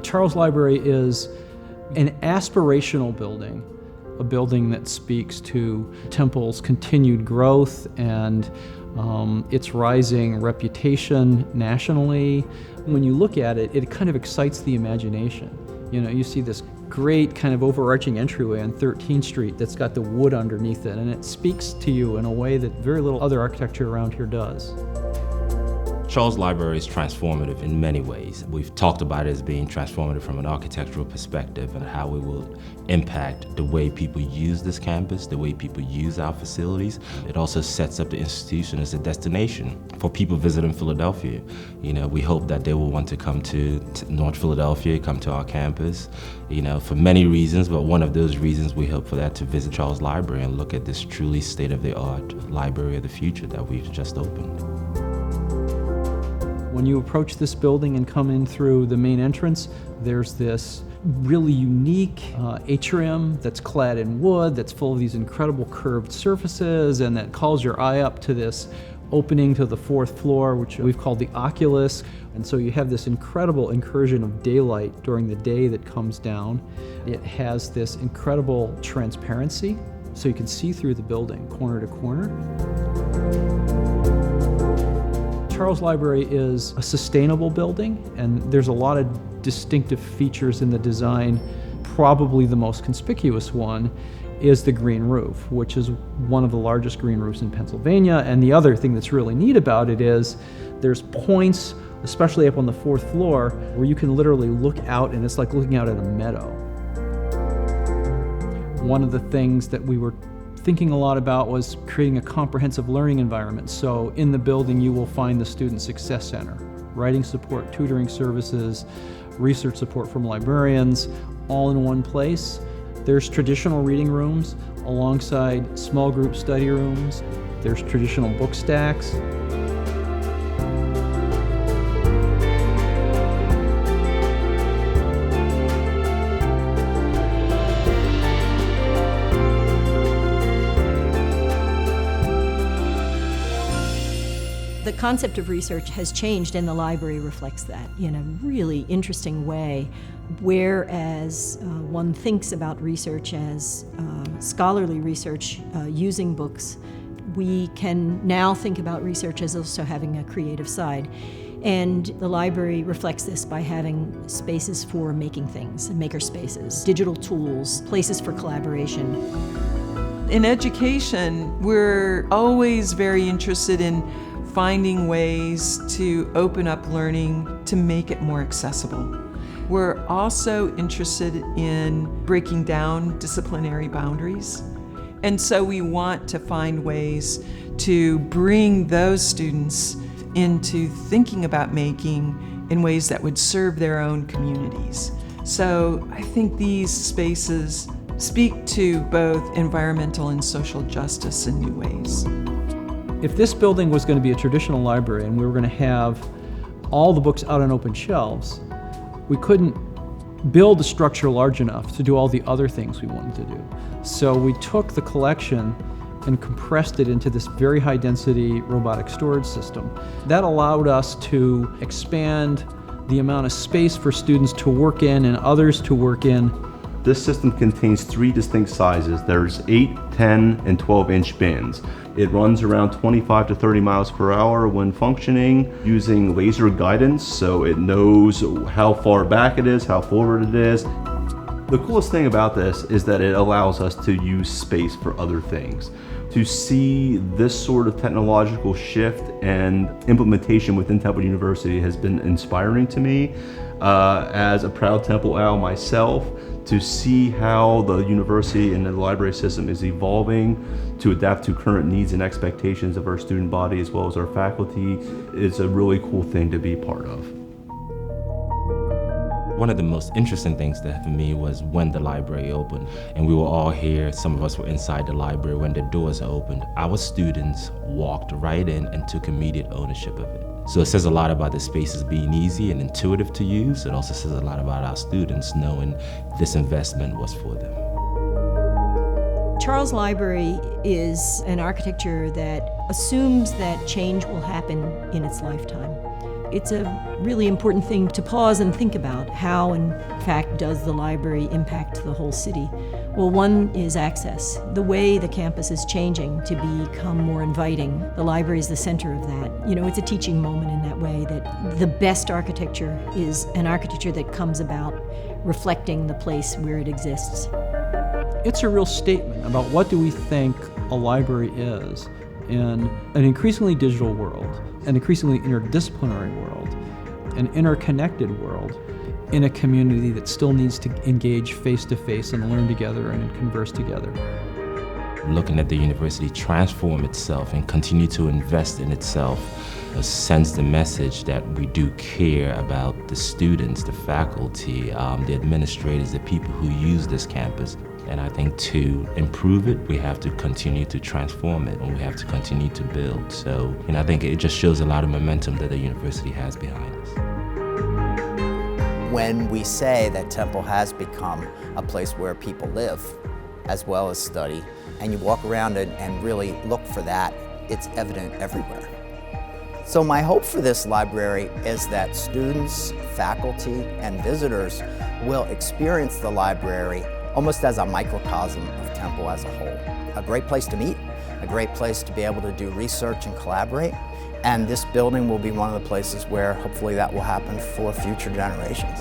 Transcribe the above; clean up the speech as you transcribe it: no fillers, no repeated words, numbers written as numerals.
Charles Library is an aspirational building, a building that speaks to Temple's continued growth and its rising reputation nationally. When you look at it, it kind of excites the imagination. You know, you see this great kind of overarching entryway on 13th Street that's got the wood underneath it, and it speaks to you in a way that very little other architecture around here does. Charles Library is transformative in many ways. We've talked about it as being transformative from an architectural perspective and how it will impact the way people use this campus, the way people use our facilities. It also sets up the institution as a destination for people visiting Philadelphia. You know, we hope that they will want to come to North Philadelphia, come to our campus, you know, for many reasons, but one of those reasons we hope for that to visit Charles Library and look at this truly state-of-the-art library of the future that we've just opened. When you approach this building and come in through the main entrance, there's this really unique atrium that's clad in wood, that's full of these incredible curved surfaces, and that calls your eye up to this opening to the 4th floor, which we've called the Oculus. And so you have this incredible incursion of daylight during the day that comes down. It has this incredible transparency, so you can see through the building, corner to corner. Charles Library is a sustainable building, and there's a lot of distinctive features in the design. Probably the most conspicuous one is the green roof, which is one of the largest green roofs in Pennsylvania. And the other thing that's really neat about it is there's points, especially up on the 4th floor, where you can literally look out, and it's like looking out at a meadow. One of the things that we were thinking a lot about was creating a comprehensive learning environment. So in the building you will find the Student Success Center, writing support, tutoring services, research support from librarians, all in one place. There's traditional reading rooms alongside small group study rooms. There's traditional book stacks. The concept of research has changed, and the library reflects that in a really interesting way. Whereas one thinks about research as scholarly research using books, we can now think about research as also having a creative side. And the library reflects this by having spaces for making things, maker spaces, digital tools, places for collaboration. In education, we're always very interested in finding ways to open up learning to make it more accessible. We're also interested in breaking down disciplinary boundaries. And so we want to find ways to bring those students into thinking about making in ways that would serve their own communities. So I think these spaces speak to both environmental and social justice in new ways. If this building was going to be a traditional library and we were going to have all the books out on open shelves, we couldn't build a structure large enough to do all the other things we wanted to do. So we took the collection and compressed it into this very high density robotic storage system. That allowed us to expand the amount of space for students to work in and others to work in. This system contains 3 distinct sizes. There's 8, 10, and 12-inch bins. It runs around 25 to 30 miles per hour when functioning using laser guidance, so it knows how far back it is, how forward it is. The coolest thing about this is that it allows us to use space for other things. To see this sort of technological shift and implementation within Temple University has been inspiring to me. As a proud Temple owl myself, to see how the university and the library system is evolving to adapt to current needs and expectations of our student body as well as our faculty is a really cool thing to be part of. One of the most interesting things that for me was when the library opened and we were all here, some of us were inside the library when the doors opened. Our students walked right in and took immediate ownership of it. So it says a lot about the spaces being easy and intuitive to use. It also says a lot about our students knowing this investment was for them. Charles Library is an architecture that assumes that change will happen in its lifetime. it's a really important thing to pause and think about. How, in fact, does the library impact the whole city? Well, one is access. The way the campus is changing to become more inviting. The library is the center of that. You know, it's a teaching moment in that way, that the best architecture is an architecture that comes about reflecting the place where it exists. It's a real statement about what do we think a library is in an increasingly digital world, an increasingly interdisciplinary world, an interconnected world, in a community that still needs to engage face-to-face and learn together and converse together. Looking at the university transform itself and continue to invest in itself sends the message that we do care about the students, the faculty, the administrators, the people who use this campus. And I think to improve it, we have to continue to transform it, and we have to continue to build. So, I think it just shows a lot of momentum that the university has behind us. When we say that Temple has become a place where people live as well as study, and you walk around and really look for that, it's evident everywhere. So my hope for this library is that students, faculty, and visitors will experience the library almost as a microcosm of Temple as a whole. A great place to meet, a great place to be able to do research and collaborate, and this building will be one of the places where hopefully that will happen for future generations.